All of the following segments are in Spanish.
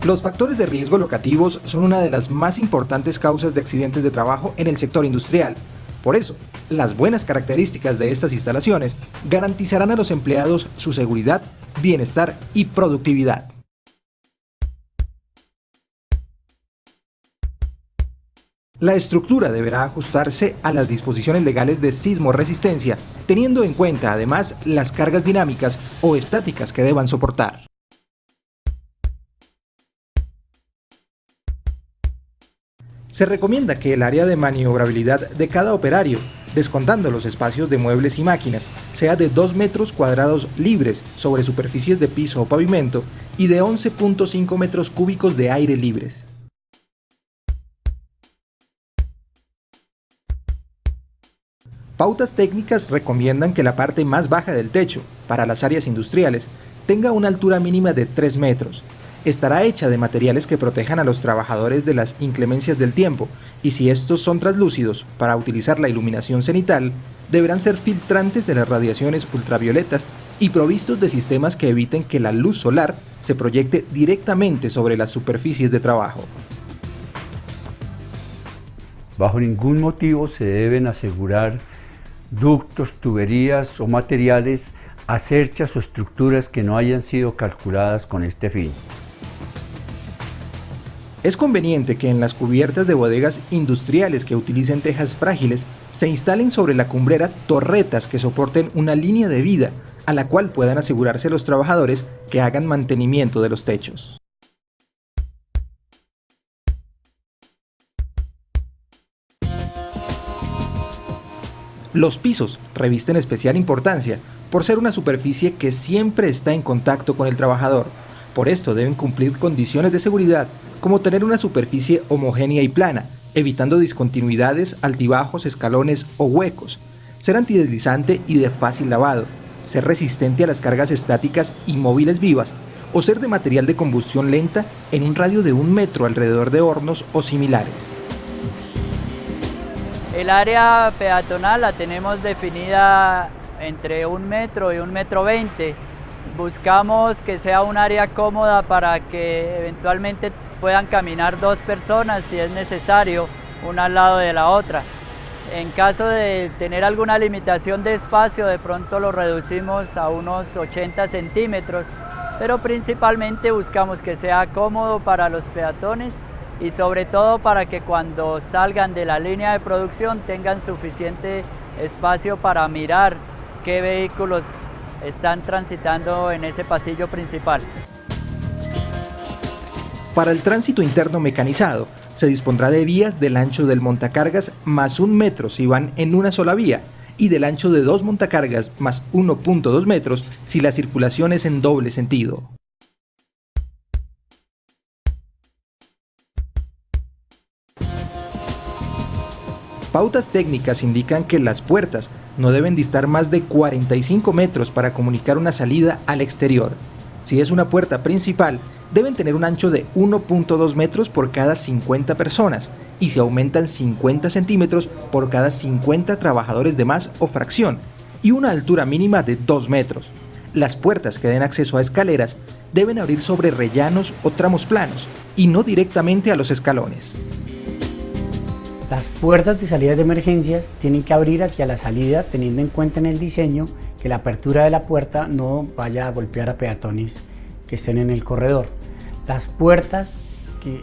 Los factores de riesgo locativos son una de las más importantes causas de accidentes de trabajo en el sector industrial. Por eso, las buenas características de estas instalaciones garantizarán a los empleados su seguridad, bienestar y productividad. La estructura deberá ajustarse a las disposiciones legales de sismorresistencia, teniendo en cuenta además las cargas dinámicas o estáticas que deban soportar. Se recomienda que el área de maniobrabilidad de cada operario, descontando los espacios de muebles y máquinas, sea de 2 metros cuadrados libres sobre superficies de piso o pavimento y de 11.5 metros cúbicos de aire libres. Pautas técnicas recomiendan que la parte más baja del techo, para las áreas industriales, tenga una altura mínima de 3 metros. Estará hecha de materiales que protejan a los trabajadores de las inclemencias del tiempo, y si estos son translúcidos, para utilizar la iluminación cenital, deberán ser filtrantes de las radiaciones ultravioletas y provistos de sistemas que eviten que la luz solar se proyecte directamente sobre las superficies de trabajo. Bajo ningún motivo se deben asegurar ductos, tuberías o materiales, acerchas o estructuras que no hayan sido calculadas con este fin. Es conveniente que en las cubiertas de bodegas industriales que utilicen tejas frágiles se instalen sobre la cumbrera torretas que soporten una línea de vida a la cual puedan asegurarse los trabajadores que hagan mantenimiento de los techos. Los pisos revisten especial importancia por ser una superficie que siempre está en contacto con el trabajador. Por esto deben cumplir condiciones de seguridad como tener una superficie homogénea y plana, evitando discontinuidades, altibajos, escalones o huecos, ser antideslizante y de fácil lavado, ser resistente a las cargas estáticas y móviles vivas, o ser de material de combustión lenta en un radio de 1 metro alrededor de hornos o similares. El área peatonal la tenemos definida entre 1 metro y 1,20 metros. Buscamos que sea un área cómoda para que eventualmente puedan caminar 2 personas si es necesario, una al lado de la otra. En caso de tener alguna limitación de espacio, de pronto lo reducimos a unos 80 centímetros, pero principalmente buscamos que sea cómodo para los peatones y sobre todo para que cuando salgan de la línea de producción tengan suficiente espacio para mirar qué vehículos están transitando en ese pasillo principal. Para el tránsito interno mecanizado, se dispondrá de vías del ancho del montacargas más 1 metro si van en una sola vía y del ancho de 2 montacargas más 1.2 metros si la circulación es en doble sentido. Pautas técnicas indican que las puertas no deben distar más de 45 metros para comunicar una salida al exterior. Si es una puerta principal, deben tener un ancho de 1.2 metros por cada 50 personas y se aumentan 50 centímetros por cada 50 trabajadores de más o fracción y una altura mínima de 2 metros. Las puertas que den acceso a escaleras deben abrir sobre rellanos o tramos planos y no directamente a los escalones. Las puertas de salida de emergencias tienen que abrir hacia la salida teniendo en cuenta en el diseño que la apertura de la puerta no vaya a golpear a peatones que estén en el corredor. Las puertas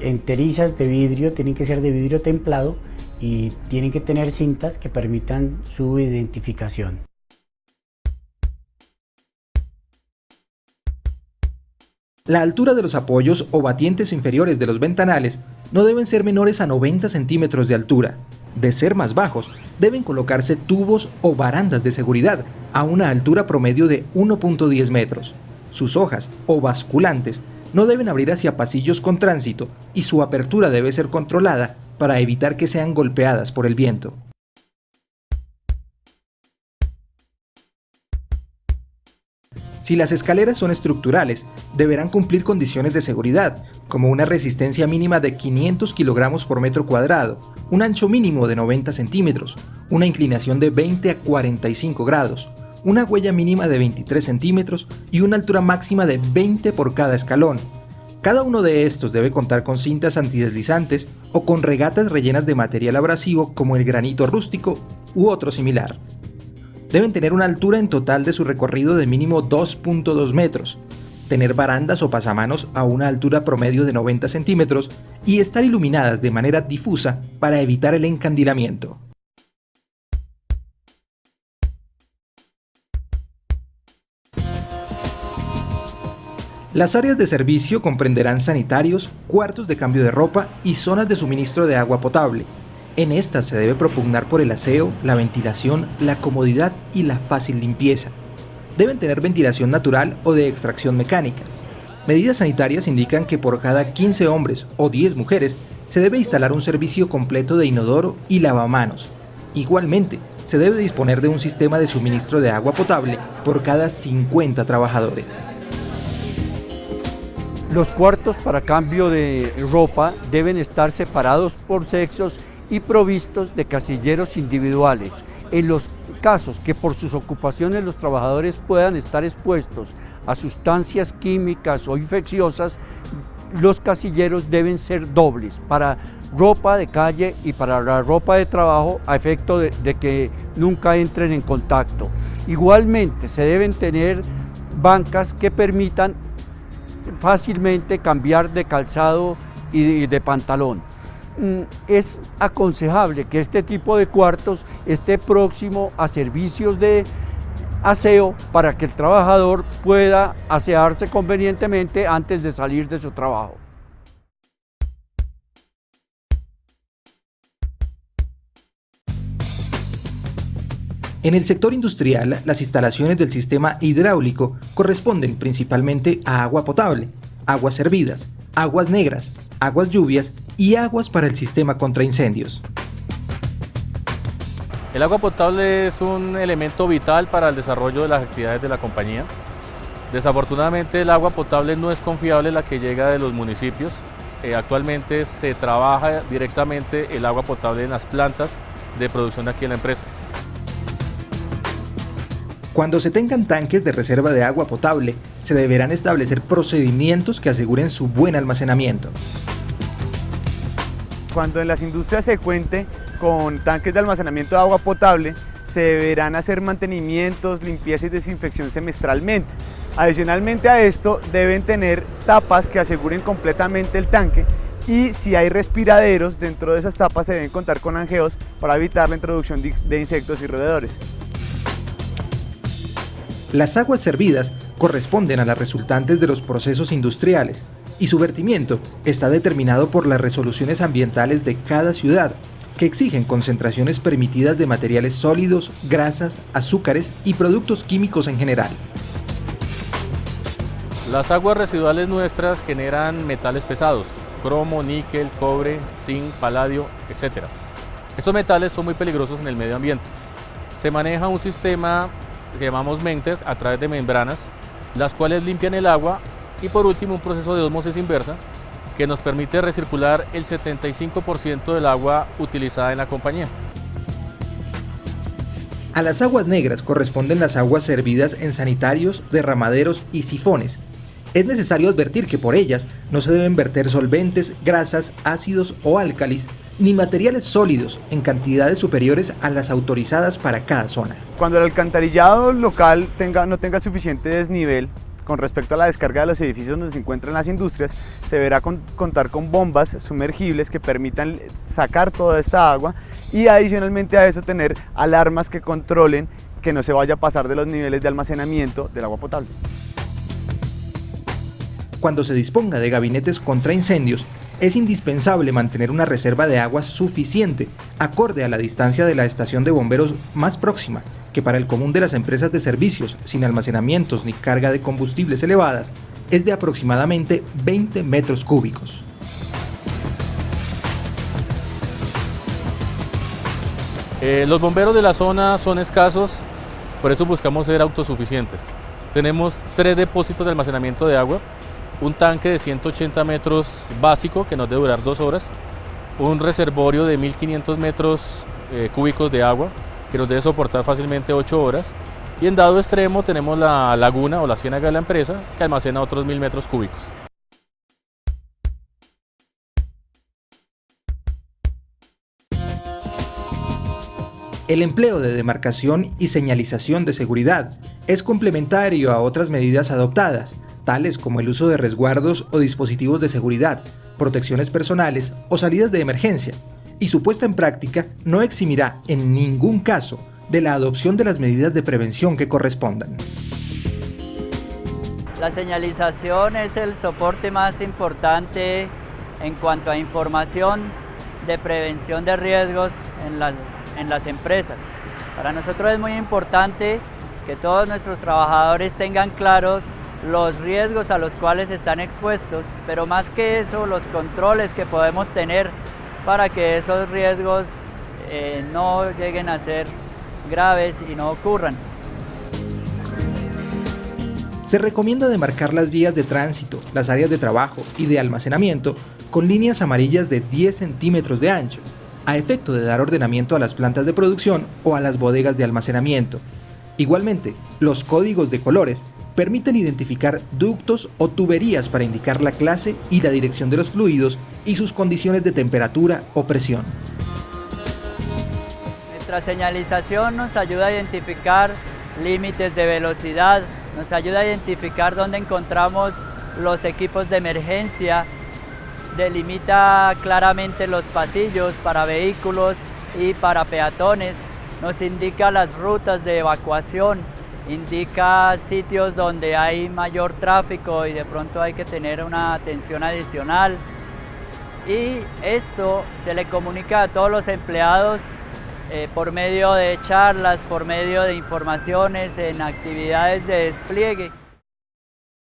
enterizas de vidrio tienen que ser de vidrio templado y tienen que tener cintas que permitan su identificación. La altura de los apoyos o batientes inferiores de los ventanales no deben ser menores a 90 centímetros de altura. De ser más bajos, deben colocarse tubos o barandas de seguridad a una altura promedio de 1.10 metros. Sus hojas o basculantes no deben abrir hacia pasillos con tránsito y su apertura debe ser controlada para evitar que sean golpeadas por el viento. Si las escaleras son estructurales, deberán cumplir condiciones de seguridad, como una resistencia mínima de 500 kilogramos por metro cuadrado, un ancho mínimo de 90 centímetros, una inclinación de 20 a 45 grados, una huella mínima de 23 centímetros y una altura máxima de 20 por cada escalón. Cada uno de estos debe contar con cintas antideslizantes o con regatas rellenas de material abrasivo como el granito rústico u otro similar. Deben tener una altura en total de su recorrido de mínimo 2.2 metros, tener barandas o pasamanos a una altura promedio de 90 centímetros y estar iluminadas de manera difusa para evitar el encandilamiento. Las áreas de servicio comprenderán sanitarios, cuartos de cambio de ropa y zonas de suministro de agua potable. En estas se debe propugnar por el aseo, la ventilación, la comodidad y la fácil limpieza. Deben tener ventilación natural o de extracción mecánica. Medidas sanitarias indican que por cada 15 hombres o 10 mujeres se debe instalar un servicio completo de inodoro y lavamanos. Igualmente, se debe disponer de un sistema de suministro de agua potable por cada 50 trabajadores. Los cuartos para cambio de ropa deben estar separados por sexos y provistos de casilleros individuales. En los casos que por sus ocupaciones los trabajadores puedan estar expuestos a sustancias químicas o infecciosas, los casilleros deben ser dobles para ropa de calle y para la ropa de trabajo, a efecto de que nunca entren en contacto. Igualmente se deben tener bancas que permitan fácilmente cambiar de calzado y de pantalón. Es aconsejable que este tipo de cuartos esté próximo a servicios de aseo para que el trabajador pueda asearse convenientemente antes de salir de su trabajo. En el sector industrial, las instalaciones del sistema hidráulico corresponden principalmente a agua potable, aguas servidas, aguas negras, aguas lluvias y aguas para el sistema contra incendios. El agua potable es un elemento vital para el desarrollo de las actividades de la compañía. Desafortunadamente el agua potable no es confiable la que llega de los municipios. Actualmente se trabaja directamente el agua potable en las plantas de producción aquí en la empresa. Cuando se tengan tanques de reserva de agua potable, se deberán establecer procedimientos que aseguren su buen almacenamiento. Cuando en las industrias se cuente con tanques de almacenamiento de agua potable, se deberán hacer mantenimientos, limpieza y desinfección semestralmente. Adicionalmente a esto, deben tener tapas que aseguren completamente el tanque, y si hay respiraderos dentro de esas tapas se deben contar con angeos para evitar la introducción de insectos y roedores. Las aguas servidas corresponden a las resultantes de los procesos industriales y su vertimiento está determinado por las resoluciones ambientales de cada ciudad, que exigen concentraciones permitidas de materiales sólidos, grasas, azúcares y productos químicos en general. Las aguas residuales nuestras generan metales pesados, cromo, níquel, cobre, zinc, paladio, etc. Estos metales son muy peligrosos en el medio ambiente. Se maneja un sistema que llamamos Menter a través de membranas, las cuales limpian el agua, y por último un proceso de ósmosis inversa que nos permite recircular el 75% del agua utilizada en la compañía. A las aguas negras corresponden las aguas servidas en sanitarios, derramaderos y sifones. Es necesario advertir que por ellas no se deben verter solventes, grasas, ácidos o álcalis, ni materiales sólidos en cantidades superiores a las autorizadas para cada zona. Cuando el alcantarillado local no tenga suficiente desnivel con respecto a la descarga de los edificios donde se encuentran las industrias, se deberá contar con bombas sumergibles que permitan sacar toda esta agua, y adicionalmente a eso tener alarmas que controlen que no se vaya a pasar de los niveles de almacenamiento del agua potable. Cuando se disponga de gabinetes contra incendios, es indispensable mantener una reserva de agua suficiente, acorde a la distancia de la estación de bomberos más próxima, que para el común de las empresas de servicios sin almacenamientos ni carga de combustibles elevadas, es de aproximadamente 20 metros cúbicos. Los bomberos de la zona son escasos, por eso buscamos ser autosuficientes. Tenemos 3 depósitos de almacenamiento de agua, un tanque de 180 metros básico que nos debe durar 2 horas, un reservorio de 1500 metros cúbicos de agua que nos debe soportar fácilmente 8 horas, y en dado extremo tenemos la laguna o la ciénaga de la empresa que almacena otros 1000 metros cúbicos. El empleo de demarcación y señalización de seguridad es complementario a otras medidas adoptadas, tales como el uso de resguardos o dispositivos de seguridad, protecciones personales o salidas de emergencia, y su puesta en práctica no eximirá en ningún caso de la adopción de las medidas de prevención que correspondan. La señalización es el soporte más importante en cuanto a información de prevención de riesgos en las empresas. Para nosotros es muy importante que todos nuestros trabajadores tengan claros los riesgos a los cuales están expuestos, pero más que eso, los controles que podemos tener para que esos riesgos no lleguen a ser graves y no ocurran. Se recomienda demarcar las vías de tránsito, las áreas de trabajo y de almacenamiento con líneas amarillas de 10 centímetros de ancho, a efecto de dar ordenamiento a las plantas de producción o a las bodegas de almacenamiento. Igualmente, los códigos de colores permiten identificar ductos o tuberías para indicar la clase y la dirección de los fluidos y sus condiciones de temperatura o presión. Nuestra señalización nos ayuda a identificar límites de velocidad, nos ayuda a identificar dónde encontramos los equipos de emergencia, delimita claramente los pasillos para vehículos y para peatones, nos indica las rutas de evacuación, indica sitios donde hay mayor tráfico y de pronto hay que tener una atención adicional. Y esto se le comunica a todos los empleados por medio de charlas, por medio de informaciones en actividades de despliegue.